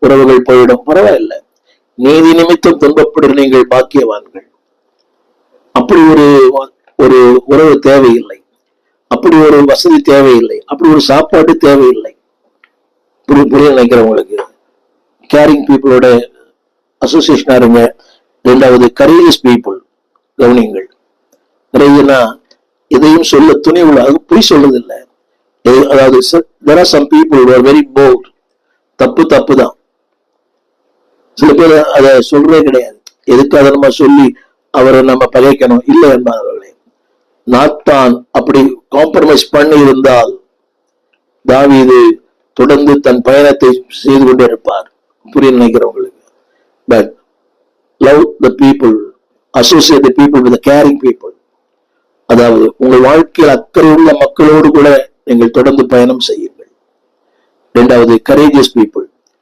உறவுகள் போயிடும், பரவாயில்லை. நீதி நிமித்தம் துன்பப்படுற நீங்கள் பாக்கியவான்கள். அப்படி ஒரு ஒரு உறவு தேவையில்லை, அப்படி ஒரு வசதி தேவையில்லை, அப்படி ஒரு சாப்பாடு தேவையில்லை. புரிய நினைக்கிறவங்களுக்கு கேரிங் பீப்புளோட அசோசியேஷனா இருங்க. இரண்டாவது கரேஜியஸ் பீப்புள், கவனிங்கள். நிறையனா எதையும் சொல்ல துணிவுள்ள, அது பொய் சொல்றதில்லை. அதாவது there are some people who are very bold. தப்பு தான். சில பேர் அதை சொல்றதே கிடையாது. எதுக்கு அதை நம்ம சொல்லி அவரை நம்ம பகைக்கணும்? இல்லை என்பார்களே. நாத்தான் அப்படி காம்ப்ரமைஸ் பண்ணி இருந்தால் தாவீது தொடர்ந்து தன் பயணத்தை செய்து கொண்டே இருப்பார். புரிய நினைக்கிறவங்களுக்கு. But love the people, associate the people with caring people. அதாவது உங்கள் வாழ்க்கையில் அக்கறை உள்ள மக்களோடு கூட நீங்கள் தொடர்ந்து பயணம் செய்யுங்கள். இரண்டாவது கரேஜியஸ் பீப்புள்.